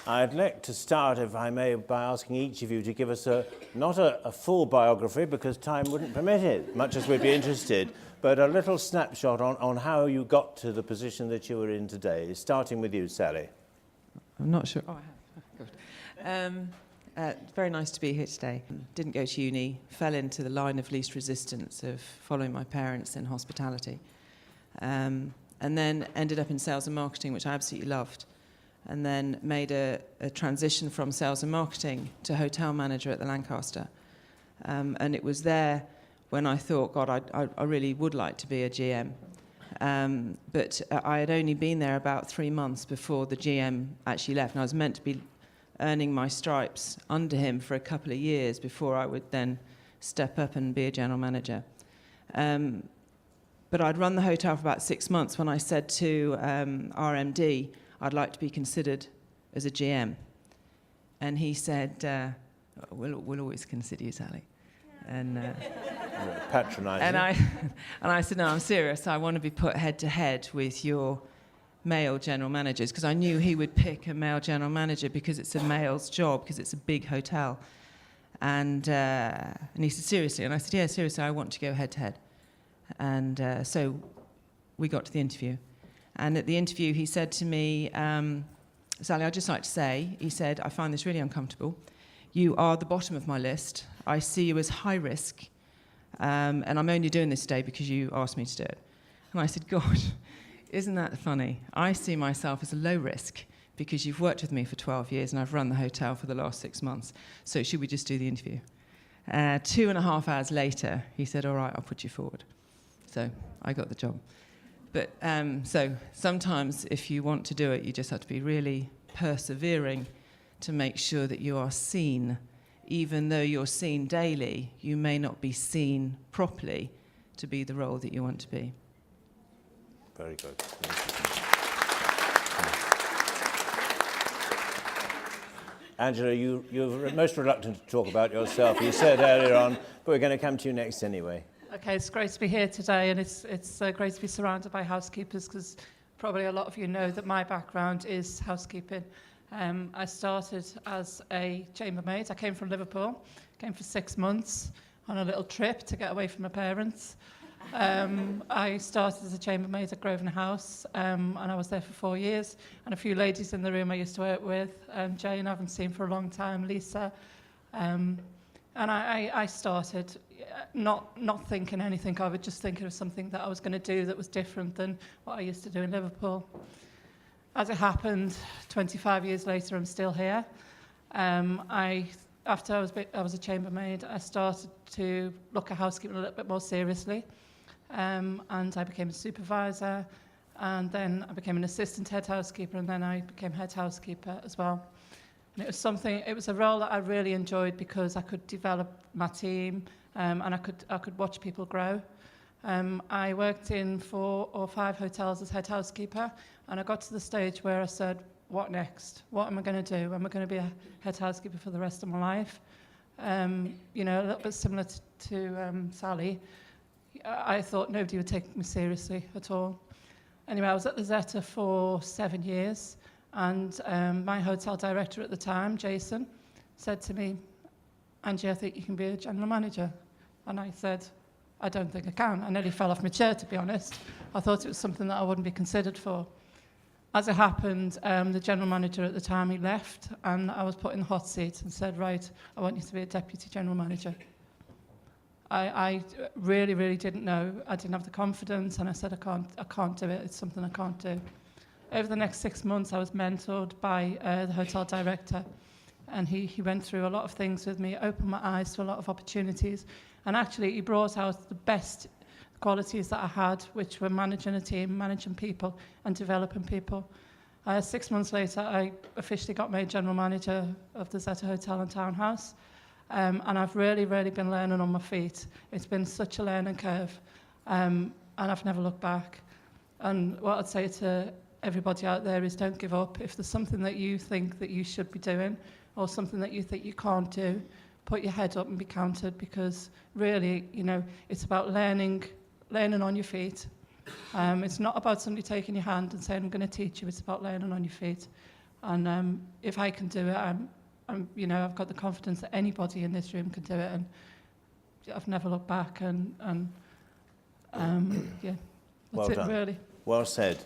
I'd like to start, if I may, by asking each of you to give us not a full biography, because time wouldn't permit it, much as we'd be interested, but a little snapshot on how you got to the position that you are in today, starting with you, Sally. I'm not sure. Oh, I have. Good. Very nice to be here today. Didn't go to uni, fell into the line of least resistance of following my parents in hospitality, and then ended up in sales and marketing, which I absolutely loved, and then made a transition from sales and marketing to hotel manager at the Lancaster. And it was there when I thought, God, I really would like to be a GM. But I had only been there about 3 months before the GM actually left, and I was meant to be earning my stripes under him for a couple of years before I would then step up and be a general manager. But I'd run the hotel for about 6 months when I said to RMD, I'd like to be considered as a GM. And he said, we'll always consider you, Sally. And patronising. And I said, no, I'm serious. I want to be put head to head with your male general managers, because I knew he would pick a male general manager because it's a male's job, because it's a big hotel. And he said, seriously? And I said, yeah, seriously, I want to go head to head. And so we got to the interview. And at the interview, he said to me, Sally, I'd just like to say, he said, I find this really uncomfortable. You are the bottom of my list. I see you as high risk. And I'm only doing this today because you asked me to do it. And I said, God, isn't that funny? I see myself as a low risk because you've worked with me for 12 years and I've run the hotel for the last 6 months. So should we just do the interview? 2.5 hours later, he said, all right, I'll put you forward. So I got the job. But so sometimes if you want to do it, you just have to be really persevering to make sure that you are seen. Even though you're seen daily, you may not be seen properly to be the role that you want to be. Very good. Angela, you're most reluctant to talk about yourself. You said earlier on, but we're going to come to you next anyway. Okay, it's great to be here today, and it's great to be surrounded by housekeepers, because probably a lot of you know that my background is housekeeping. I started as a chambermaid. I came from Liverpool, came for 6 months on a little trip to get away from my parents. I started as a chambermaid at Grosvenor House, and I was there for 4 years. And a few ladies in the room I used to work with, Jane I haven't seen for a long time, Lisa. And I started not thinking anything of it, just thinking of something that I was going to do that was different than what I used to do in Liverpool. As it happened, 25 years later, I'm still here. After I was a chambermaid, I started to look at housekeeping a little bit more seriously. And I became a supervisor, and then I became an assistant head housekeeper, and then I became head housekeeper as well. And it was a role that I really enjoyed because I could develop my team, and I could watch people grow. I worked in 4 or 5 hotels as head housekeeper, and I got to the stage where I said, what next? What am I going to do? Am I going to be a head housekeeper for the rest of my life? A little bit similar to Sally. I thought nobody would take me seriously at all. Anyway, I was at the Zetter for 7 years, and my hotel director at the time, Jason, said to me, Angie, I think you can be a general manager. And I said, I don't think I can. I nearly fell off my chair, to be honest. I thought it was something that I wouldn't be considered for. As it happened, the general manager at the time, he left, and I was put in the hot seat and said, right, I want you to be a deputy general manager. I really, really didn't know. I didn't have the confidence, and I said, I can't do it. It's something I can't do. Over the next 6 months, I was mentored by the hotel director, and he went through a lot of things with me, opened my eyes to a lot of opportunities, and actually he brought out the best qualities that I had, which were managing a team, managing people, and developing people. 6 months later, I officially got made general manager of the Zetter Hotel and Townhouse. And I've really, really been learning on my feet. It's been such a learning curve, and I've never looked back. And what I'd say to everybody out there is don't give up. If there's something that you think that you should be doing, or something that you think you can't do, put your head up and be counted, because really, it's about learning on your feet. It's not about somebody taking your hand and saying, I'm going to teach you. It's about learning on your feet. And if I can do it, I've got the confidence that anybody in this room can do it, and I've never looked back. And yeah, Well that's it done. really. Well said.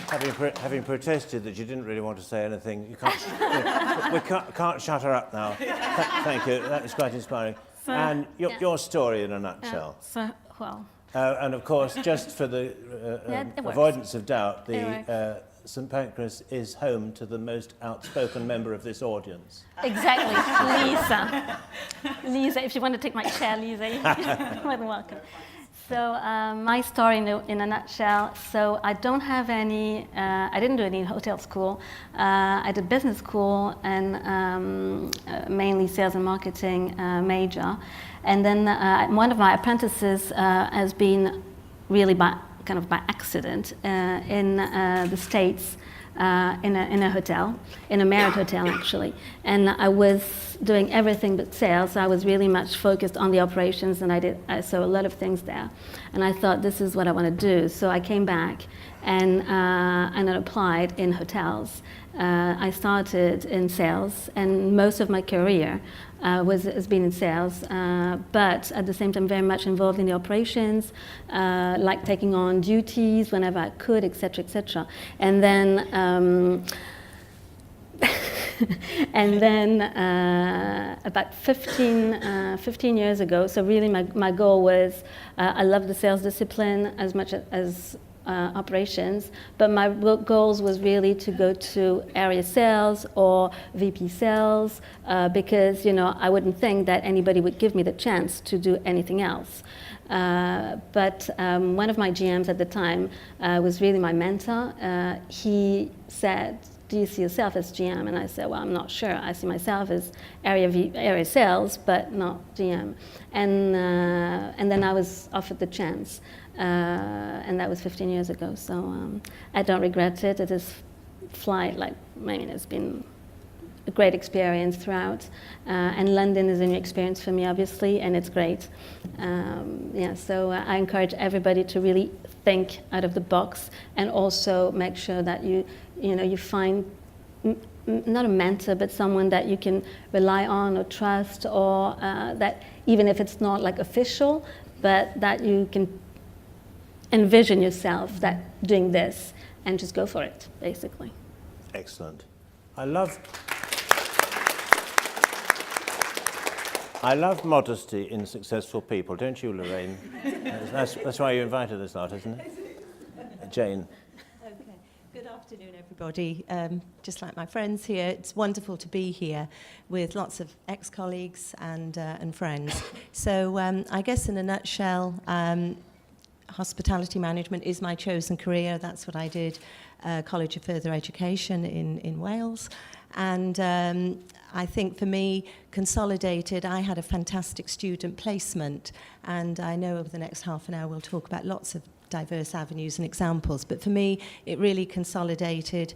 Having protested that you didn't really want to say anything, you can't. we can't shut her up now. Thank you. That was quite inspiring. So, And your story in a nutshell. And of course, just for the avoidance of doubt, the St Pancras is home to the most outspoken member of this audience. Exactly, Lisa. Lisa, if you want to take my chair, Lisa, you're more than welcome. So my story in a nutshell, so I don't have any, I didn't do any hotel school. I did business school and mainly sales and marketing major. And then one of my apprentices has been really by accident in the States, in a hotel, in a Marriott hotel actually. And I was doing everything but sales. So I was really much focused on the operations, and I saw a lot of things there. And I thought, this is what I want to do. So I came back and I applied in hotels. I started in sales, and most of my career has been in sales, but at the same time very much involved in the operations, like taking on duties whenever I could, etc., etc. And then about 15 years ago, so really my goal was, I love the sales discipline as much as operations, but my goals was really to go to area sales or VP sales, because I wouldn't think that anybody would give me the chance to do anything else. But one of my GMs at the time was really my mentor. He said, do you see yourself as GM? And I said, well, I'm not sure. I see myself as area sales, but not GM. And then I was offered the chance, and that was 15 years ago. So I don't regret it. It is it's been a great experience throughout. And London is a new experience for me, obviously, and it's great. So I encourage everybody to really think out of the box, and also make sure that you find not a mentor, but someone that you can rely on or trust, or that even if it's not like official, but that you can envision yourself that doing this, and just go for it, basically. Excellent. I love modesty in successful people, don't you, Lorraine? That's why you invited us out, isn't it? Jane. Okay. Good afternoon, everybody. Just like my friends here, it's wonderful to be here with lots of ex-colleagues and friends. So I guess in a nutshell, hospitality management is my chosen career. That's what I did, College of Further Education in Wales. And I think for me, consolidated, I had a fantastic student placement. And I know over the next half an hour we'll talk about lots of diverse avenues and examples. But for me, it really consolidated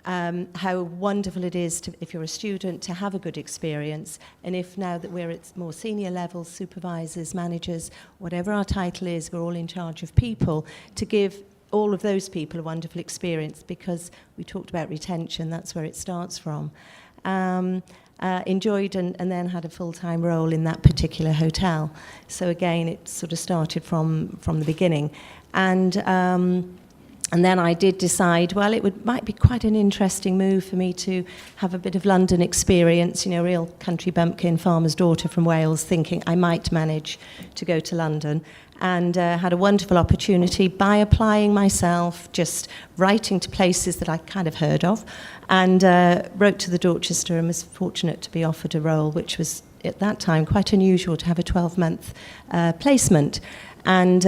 how wonderful it is, if you're a student, to have a good experience. And if now that we're at more senior levels, supervisors, managers, whatever our title is, we're all in charge of people, to give all of those people a wonderful experience, because we talked about retention, that's where it starts from. Enjoyed and then had a full-time role in that particular hotel. So again, it sort of started from the beginning. And then I did decide, well, might be quite an interesting move for me to have a bit of London experience, real country bumpkin, farmer's daughter from Wales, thinking I might manage to go to London. And had a wonderful opportunity by applying myself, just writing to places that I kind of heard of, and wrote to the Dorchester and was fortunate to be offered a role, which was at that time quite unusual to have a 12-month placement. And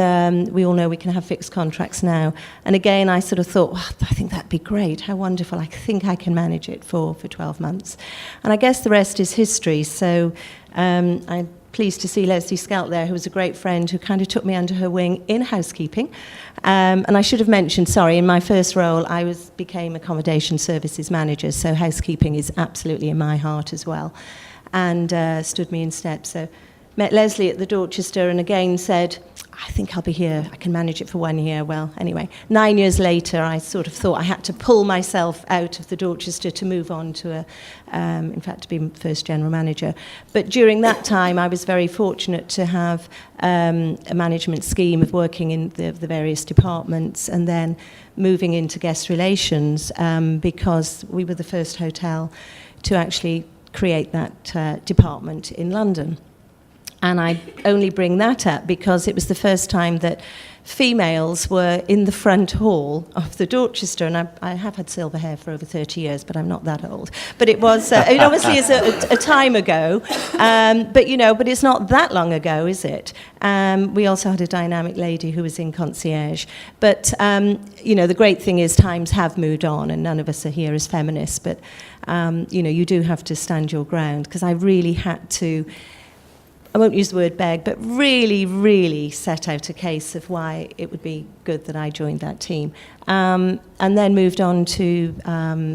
we all know we can have fixed contracts now. And again, I sort of thought, well, I think that'd be great. How wonderful. I think I can manage it for 12 months. And I guess the rest is history. So I'm pleased to see Leslie Scalp there, who was a great friend, who kind of took me under her wing in housekeeping. And I should have mentioned, in my first role, I became accommodation services manager. So housekeeping is absolutely in my heart as well. And stood me in step. So met Leslie at the Dorchester and again said, I think I'll be here, I can manage it for 1 year. Well, anyway, 9 years later, I sort of thought I had to pull myself out of the Dorchester to move on to in fact, to be first general manager. But during that time, I was very fortunate to have a management scheme of working in the various departments and then moving into guest relations because we were the first hotel to actually create that department in London. And I only bring that up because it was the first time that females were in the front hall of the Dorchester, and I have had silver hair for over 30 years, but I'm not that old. But it was, it obviously is a time ago, but it's not that long ago, is it? We also had a dynamic lady who was in concierge. But, the great thing is times have moved on, and none of us are here as feminists, but, you do have to stand your ground, because I really had to, I won't use the word beg, but really, really set out a case of why it would be good that I joined that team. And then moved on to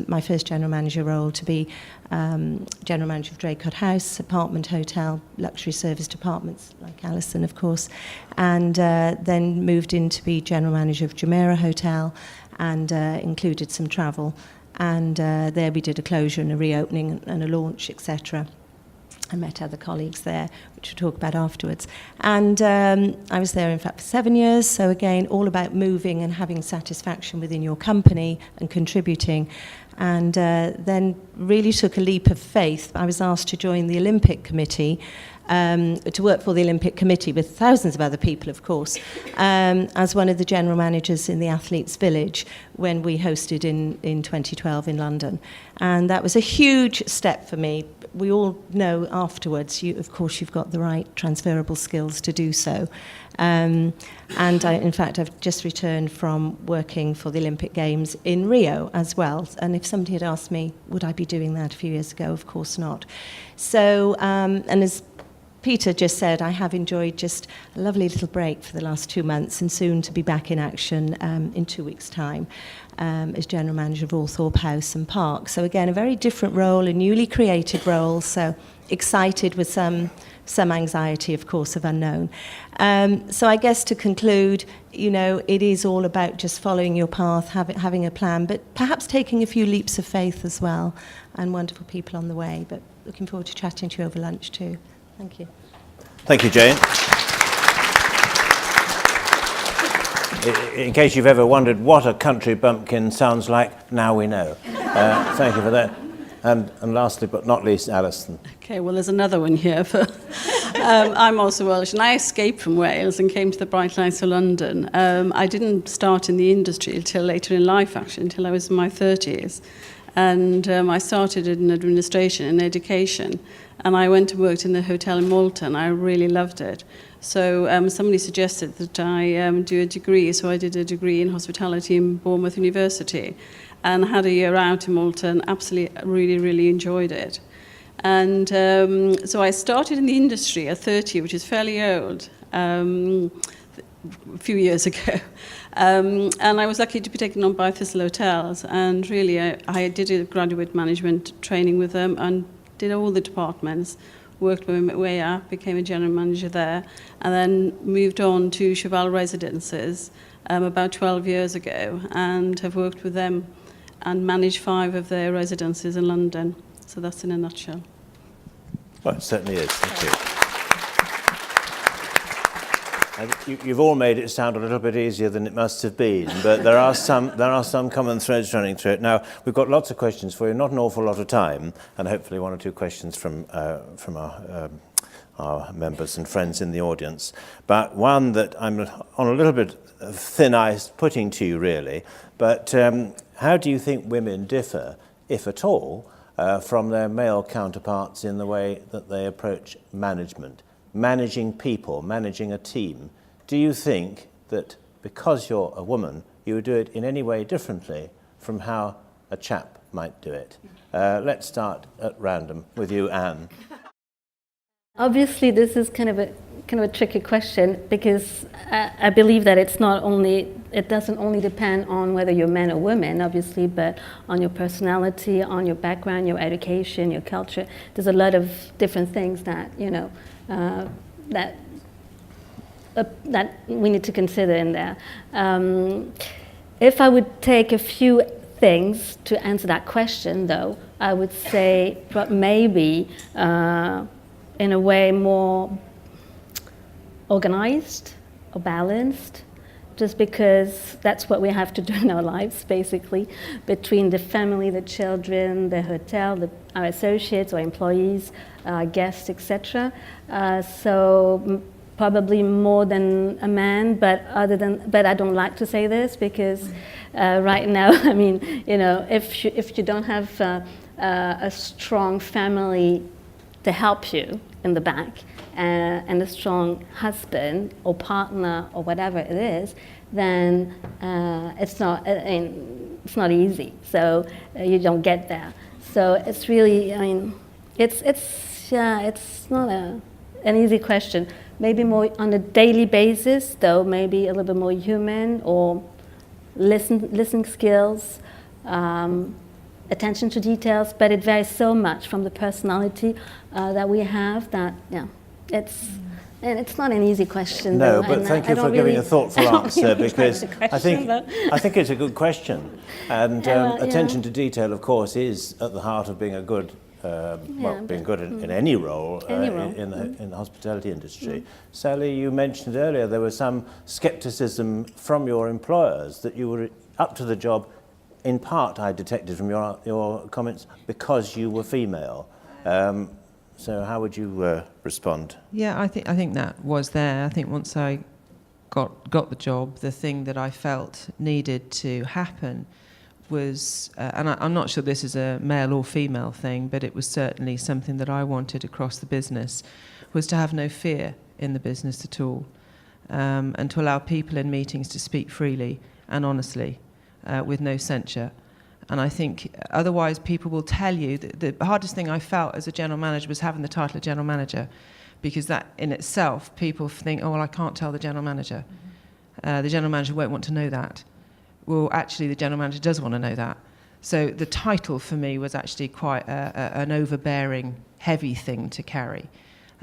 my first general manager role to be general manager of Draycott House, apartment hotel, luxury service departments, like Allison, of course. And then moved in to be general manager of Jumeirah Hotel and included some travel. And there we did a closure and a reopening and a launch, etc. I met other colleagues there, which we'll talk about afterwards. And I was there, in fact, for 7 years. So again, all about moving and having satisfaction within your company and contributing. And then really took a leap of faith. I was asked to join the Olympic Committee, to work for the Olympic Committee with thousands of other people, of course, as one of the general managers in the Athletes' Village when we hosted in 2012 in London. And that was a huge step for me. We all know afterwards, of course, you've got the right transferable skills to do so. And in fact, I've just returned from working for the Olympic Games in Rio as well. And if somebody had asked me, would I be doing that a few years ago? Of course not. So, and as Peter just said, I have enjoyed just a lovely little break for the last 2 months and soon to be back in action in 2 weeks' time as General Manager of Althorp House and Park. So again, a very different role, a newly created role, so excited with some anxiety, of course, of unknown. So I guess to conclude, it is all about just following your path, having a plan, but perhaps taking a few leaps of faith as well, and wonderful people on the way. But looking forward to chatting to you over lunch too. Thank you. Thank you, Jane. In case you've ever wondered what a country bumpkin sounds like, now we know. Thank you for that. And lastly, but not least, Alison. Okay, well, there's another one here. I'm also Welsh, and I escaped from Wales and came to the bright lights of London. I didn't start in the industry until later in life, actually, until I was in my 30s. And I started in administration and education. And I went and worked in the hotel in Malta, and I really loved it. So somebody suggested that I do a degree, so I did a degree in hospitality in Bournemouth University, and had a year out in Malta, and absolutely, really, really enjoyed it. And so I started in the industry at 30, which is fairly old, a few years ago. And I was lucky to be taken on by Thistle Hotels, and really I did a graduate management training with them and did all the departments, worked my way up, became a general manager there, and then moved on to Cheval Residences about 12 years ago, and have worked with them and managed 5 of their residences in London. So that's in a nutshell. Well, it certainly is. Thank you. You've all made it sound a little bit easier than it must have been, but there are some common threads running through it. Now, we've got lots of questions for you, not an awful lot of time, and hopefully 1 or 2 questions from our members and friends in the audience. But one that I'm on a little bit of thin ice putting to you, really. But how do you think women differ, if at all, from their male counterparts in the way that they approach management? Managing people, managing a team. Do you think that because you're a woman, you would do it in any way differently from how a chap might do it? Let's start at random with you, Anne. Obviously, this is kind of a tricky question, because I believe that it doesn't only depend on whether you're men or women, obviously, but on your personality, on your background, your education, your culture. There's a lot of different things that that that we need to consider in there. If I would take a few things to answer that question, though, I would say maybe in a way more organized or balanced, just because that's what we have to do in our lives, basically, between the family, the children, the hotel, our associates or employees, our guests, etc. So probably more than a man, but I don't like to say this because right now, I mean, you know, if you don't have a strong family to help you in the back, and a strong husband or partner or whatever it is, then it's not easy. So you don't get there. So it's really, I mean, it's not an easy question. Maybe more on a daily basis, though. Maybe a little bit more human, or listening skills. Attention to details, but it varies so much from the personality that we have that, yeah, it's not an easy question. No, though, but thank you for giving a thoughtful answer, because I think it's a good question, and attention to detail, of course, is at the heart of being a good, being good in any role, in the hospitality industry. Sally, you mentioned earlier there was some scepticism from your employers that you were up to the job. In part, I detected from your comments, because you were female. So how would you respond? Yeah, I think that was there. I think once I got the job, the thing that I felt needed to happen was, and I'm not sure this is a male or female thing, but it was certainly something that I wanted across the business, was to have no fear in the business at all, and to allow people in meetings to speak freely and honestly. With no censure. And I think otherwise people will tell you that the hardest thing I felt as a general manager was having the title of general manager, because that in itself, people think, oh, well, I can't tell the general manager. The general manager won't want to know that. Well, actually, the general manager does want to know that. So the title for me was actually quite an overbearing, heavy thing to carry.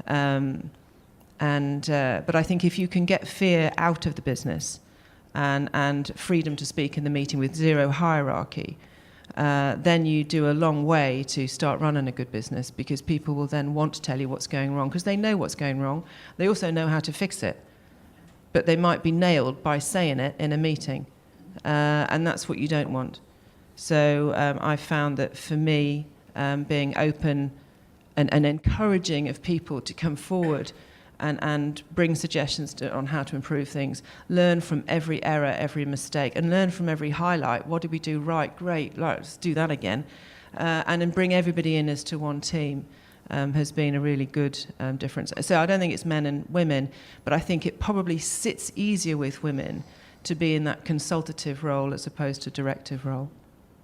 But I think if you can get fear out of the business, and freedom to speak in the meeting with zero hierarchy, then you do a long way to start running a good business, because people will then want to tell you what's going wrong, because they know what's going wrong. They also know how to fix it. But they might be nailed by saying it in a meeting, and that's what you don't want. So I found that for me, being open and encouraging of people to come forward and bring suggestions on how to improve things, learn from every error, every mistake, and learn from every highlight. What did we do right? Great, let's do that again. And then bring everybody in as to one team has been a really good difference. So I don't think it's men and women, but I think it probably sits easier with women to be in that consultative role as opposed to directive role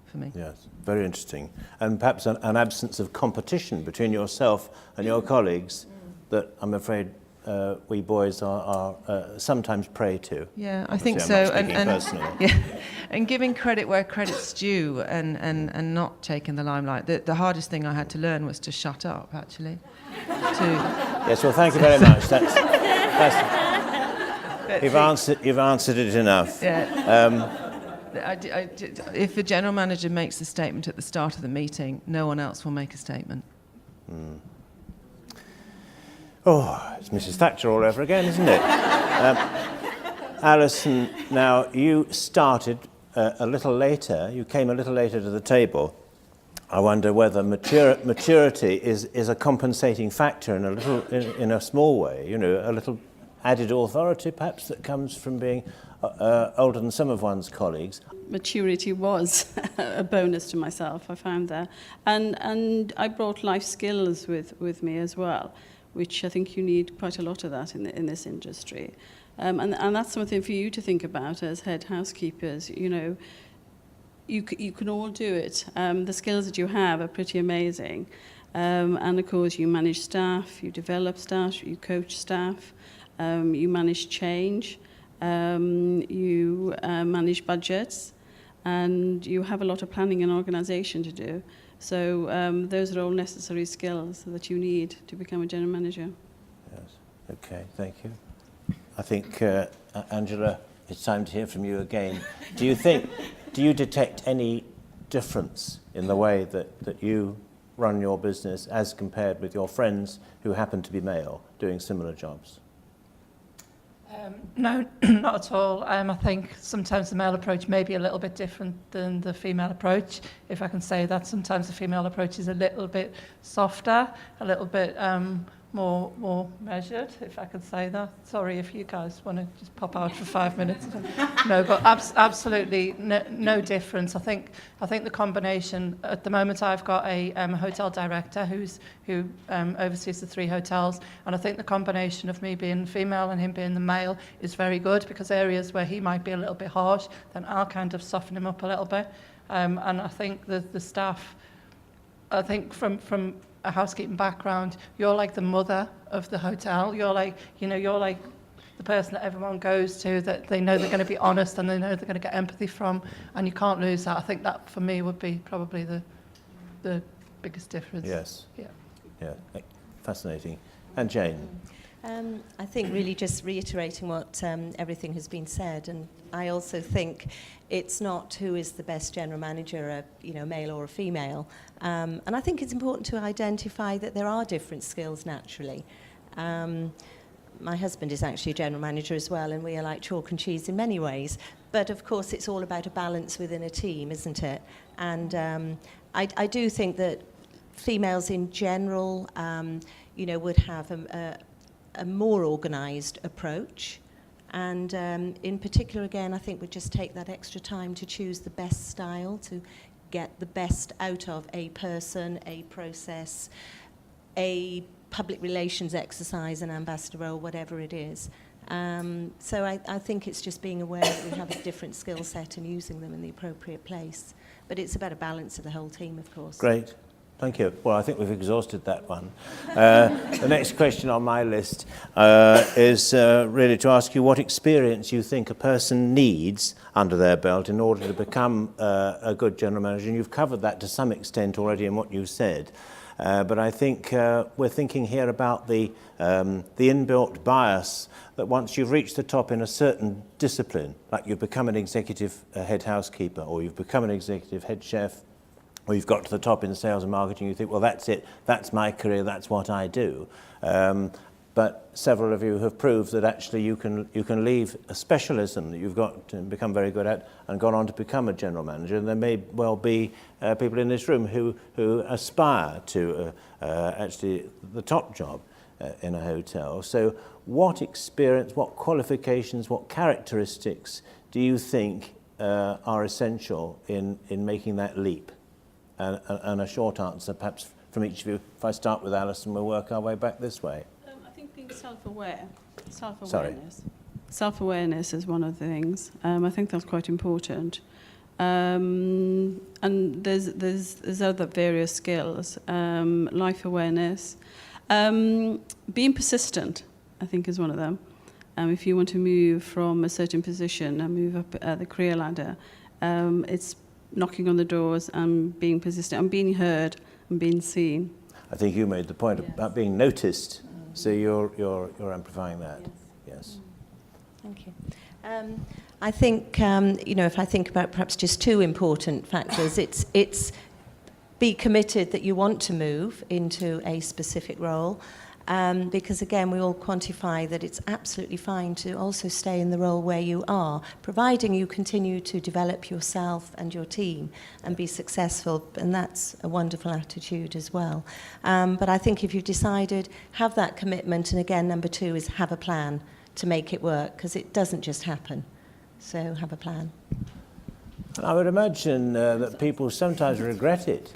for me. Yes, very interesting. And perhaps an absence of competition between yourself and your colleagues that I'm afraid we boys are sometimes prey to. Yeah, I Obviously, think so. And yeah, and giving credit where credit's due, and not taking the limelight. The hardest thing I had to learn was to shut up, actually. Yes, well, thank you very much. You've answered it enough. Yeah. If the general manager makes a statement at the start of the meeting, no one else will make a statement. Oh, it's Mrs. Thatcher all over again, isn't it? Alison, now you started a little later. You came a little later to the table. I wonder whether maturity is a compensating factor in a small way. You know, a little added authority, perhaps, that comes from being older than some of one's colleagues. Maturity was a bonus to myself, I found that. And I brought life skills with me as well, which I think you need quite a lot of that in this industry. And that's something for you to think about as head housekeepers. You know, you can all do it. The skills that you have are pretty amazing. And of course, you manage staff, you develop staff, you coach staff, you manage change, you manage budgets, and you have a lot of planning and organisation to do. So those are all necessary skills that you need to become a general manager. Yes. Okay. Thank you. I think, Angela, it's time to hear from you again. Do you detect any difference in the way that you run your business as compared with your friends who happen to be male doing similar jobs? No, not at all. I think sometimes the male approach may be a little bit different than the female approach. If I can say that, sometimes the female approach is a little bit softer, a little bit more measured, if I could say that. Sorry if you guys want to just pop out for 5 minutes. No, but absolutely no difference. I think the combination, at the moment I've got a hotel director who oversees the 3 hotels, and I think the combination of me being female and him being the male is very good, because areas where he might be a little bit harsh, then I'll kind of soften him up a little bit. And I think the staff, I think from a housekeeping background, you're like the mother of the hotel. You're like the person that everyone goes to, that they know they're going to be honest and they know they're going to get empathy from, and you can't lose that. I think that for me would be probably the biggest difference. Yes. Yeah. Fascinating. And Jane? I think really just reiterating what everything has been said, and I also think it's not who is the best general manager, a male or a female, and I think it's important to identify that there are different skills naturally. My husband is actually a general manager as well, and we are like chalk and cheese in many ways, but of course it's all about a balance within a team, isn't it? And I do think that females in general would have a more organised approach, and in particular, again, I think we just take that extra time to choose the best style, to get the best out of a person, a process, a public relations exercise, an ambassador role, whatever it is. So I think it's just being aware that we have a different skill set and using them in the appropriate place. But it's about a balance of the whole team, of course. Great. Thank you. Well, I think we've exhausted that one. The next question on my list is really to ask you what experience you think a person needs under their belt in order to become a good general manager. And you've covered that to some extent already in what you've said. But I think we're thinking here about the inbuilt bias that once you've reached the top in a certain discipline, like you've become an executive head housekeeper, or you've become an executive head chef, or you've got to the top in sales and marketing, you think, well, that's it, that's my career, that's what I do. But several of you have proved that actually you can leave a specialism that you've got to become very good at and gone on to become a general manager. And there may well be people in this room who aspire to actually the top job in a hotel. So what experience, what qualifications, what characteristics do you think are essential in making that leap? And a short answer, perhaps from each of you. If I start with Allison, we'll work our way back this way. I think being self-awareness. Sorry. Self-awareness is one of the things. I think that's quite important. And there's other various skills. Life awareness. Being persistent, I think, is one of them. If you want to move from a certain position and move up the career ladder, it's knocking on the doors and being persistent and being heard and being seen. I think you made the point about being noticed, so you're amplifying that. Yes. Thank you. I think if I think about perhaps just 2 important factors, it's be committed that you want to move into a specific role. Because again, we all quantify that it's absolutely fine to also stay in the role where you are, providing you continue to develop yourself and your team and be successful, and that's a wonderful attitude as well. But I think if you've decided, have that commitment, and again, number 2 is have a plan to make it work, because it doesn't just happen. So have a plan. I would imagine that people sometimes regret it.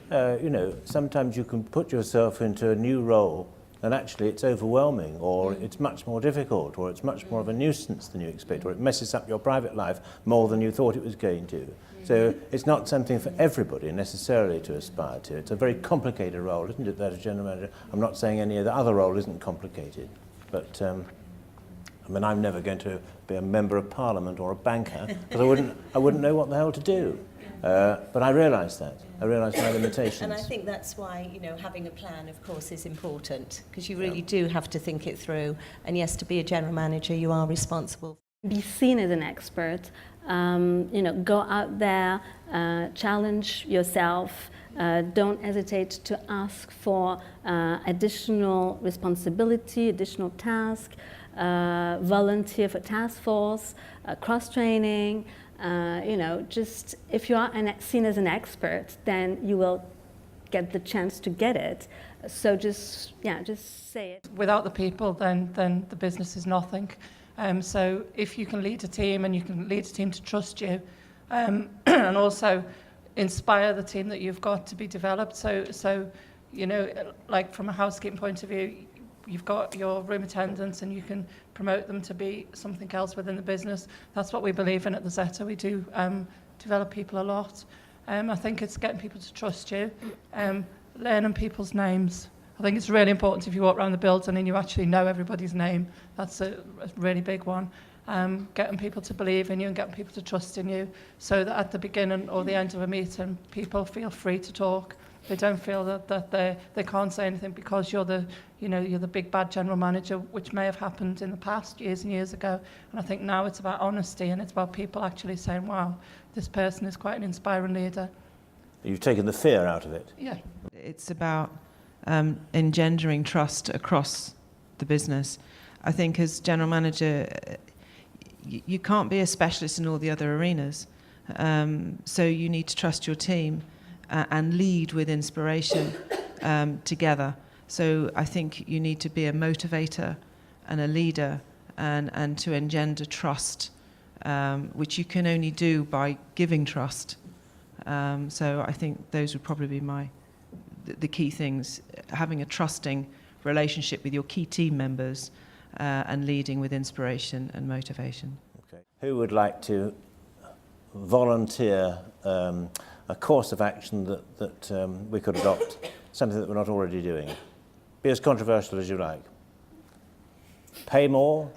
Sometimes you can put yourself into a new role and actually it's overwhelming, or it's much more difficult, or it's much more of a nuisance than you expect, or it messes up your private life more than you thought it was going to. So it's not something for everybody necessarily to aspire to. It's a very complicated role, isn't it, that as general manager? I'm not saying any of the other role isn't complicated, but I mean, I'm never going to be a member of Parliament or a banker because I wouldn't know what the hell to do. But I realise that. I realise my limitations. And I think that's why, you know, having a plan, of course, is important, because you really do have to think it through. And yes, to be a general manager, you are responsible. Be seen as an expert. You know, go out there, challenge yourself. Don't hesitate to ask for additional responsibility, additional task. Volunteer for task force, cross-training. You know, just if you are seen as an expert, then you will get the chance to get it. So just say it. Without the people, then the business is nothing. So if you can lead a team and you can lead a team to trust you, and also inspire the team that you've got to be developed. So you know, like from a housekeeping point of view, you've got your room attendants and you can promote them to be something else within the business. That's what we believe in at the Zetter. We do develop people a lot. I think it's getting people to trust you, learning people's names. I think it's really important if you walk around the building and you actually know everybody's name. That's a really big one. Getting people to believe in you and getting people to trust in you so that at the beginning or the end of a meeting, people feel free to talk. They don't feel that they can't say anything because you're the big bad general manager, which may have happened in the past, years and years ago. And I think now it's about honesty and it's about people actually saying, wow, this person is quite an inspiring leader. You've taken the fear out of it. Yeah. It's about engendering trust across the business. I think as general manager, you can't be a specialist in all the other arenas. So you need to trust your team and lead with inspiration together. So I think you need to be a motivator and a leader and to engender trust, which you can only do by giving trust. So I think those would probably be the key things, having a trusting relationship with your key team members and leading with inspiration and motivation. Okay. Who would like to volunteer a course of action that we could adopt, something that we're not already doing? Be as controversial as you like. Pay more,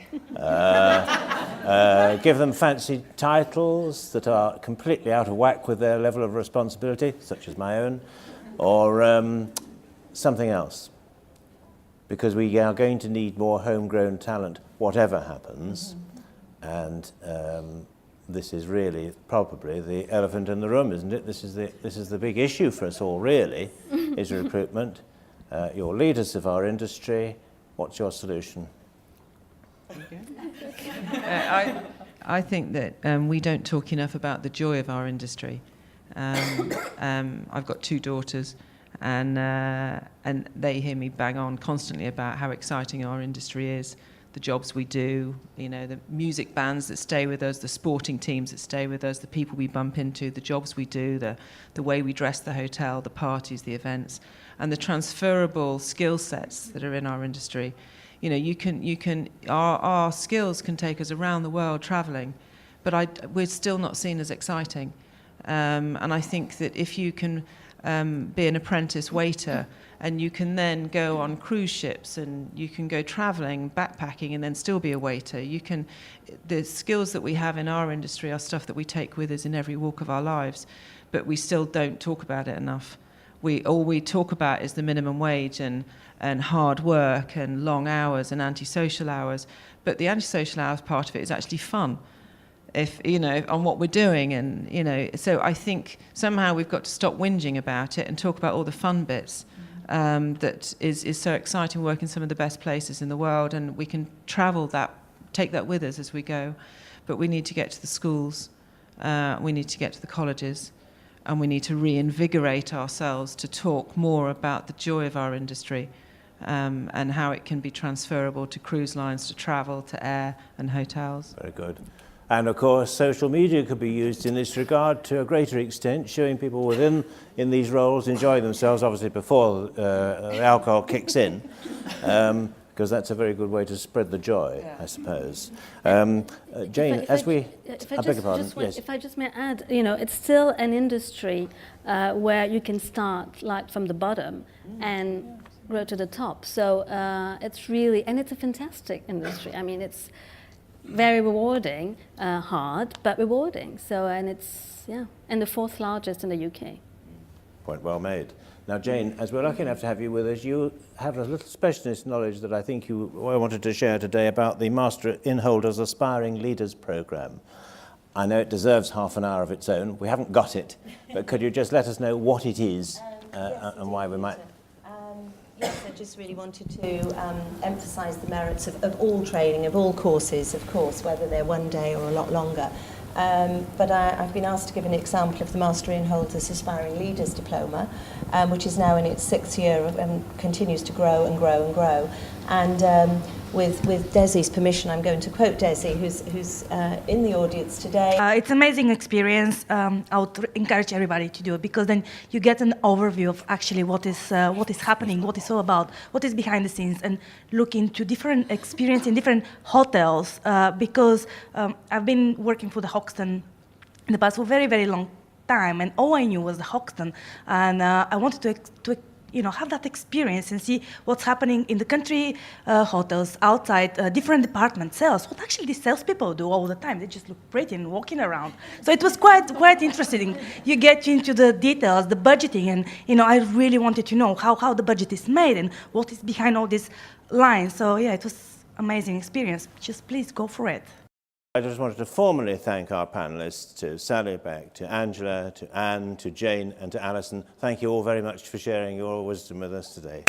give them fancy titles that are completely out of whack with their level of responsibility, such as my own, or something else. Because we are going to need more homegrown talent, whatever happens, and this is really probably the elephant in the room, isn't it? This is the big issue for us all, really, is recruitment. You're leaders of our industry. What's your solution? I think that we don't talk enough about the joy of our industry. I've got 2 daughters, and they hear me bang on constantly about how exciting our industry is, the jobs we do, you know, the music bands that stay with us, the sporting teams that stay with us, the people we bump into, the jobs we do, the way we dress the hotel, the parties, the events, and the transferable skill sets that are in our industry. You know, our skills can take us around the world traveling, but we're still not seen as exciting. And I think that if you can be an apprentice waiter and you can then go on cruise ships and you can go traveling, backpacking, and then still be a waiter, the skills that we have in our industry are stuff that we take with us in every walk of our lives, but we still don't talk about it enough. All we talk about is the minimum wage and hard work and long hours and antisocial hours, but the antisocial hours part of it is actually fun, if you know, on what we're doing, and you know. So I think somehow we've got to stop whinging about it and talk about all the fun bits. That is so exciting. Work in some of the best places in the world, and we can take that with us as we go. But we need to get to the schools, we need to get to the colleges, and we need to reinvigorate ourselves to talk more about the joy of our industry and how it can be transferable to cruise lines, to travel, to air and hotels. Very good. And of course, social media could be used in this regard to a greater extent, showing people in these roles enjoying themselves, obviously before the alcohol kicks in, because that's a very good way to spread the joy, I suppose. Jane, I beg your pardon. Yes. If I just may add, you know, it's still an industry where you can start like from the bottom and grow to the top. So it's really, and it's a fantastic industry. I mean, it's very rewarding, hard, but rewarding. So, and it's, yeah, and the 4th largest in the UK. Point well made. Now, Jane, as we're lucky enough to have you with us, you have a little specialist knowledge that I think you wanted to share today about the Master Innholders Aspiring Leaders Programme. I know it deserves half an hour of its own. We haven't got it, but could you just let us know what it is and why we might... Yes, I just really wanted to emphasise the merits of all training, of all courses, of course, whether they're one day or a lot longer. But I've been asked to give an example of the Master Innholders Aspiring Leaders Diploma, which is now in its 6th year and continues to grow and grow and grow. And with Desi's permission, I'm going to quote Desi, who's in the audience today. It's an amazing experience. I would encourage everybody to do it, because then you get an overview of actually what is happening, what it's all about, what is behind the scenes, and look into different experience in different hotels. Because I've been working for the Hoxton in the past for a very, very long time, and all I knew was the Hoxton, and I wanted to have that experience and see what's happening in the country, hotels, outside, different department, sales. What actually these salespeople do all the time. They just look pretty and walking around. So it was quite interesting. You get into the details, the budgeting, and I really wanted to know how the budget is made and what is behind all these lines. So yeah, it was amazing experience. Just please go for it. I just wanted to formally thank our panellists, to Sally, Beck, to Angela, to Anne, to Jane and to Alison. Thank you all very much for sharing your wisdom with us today.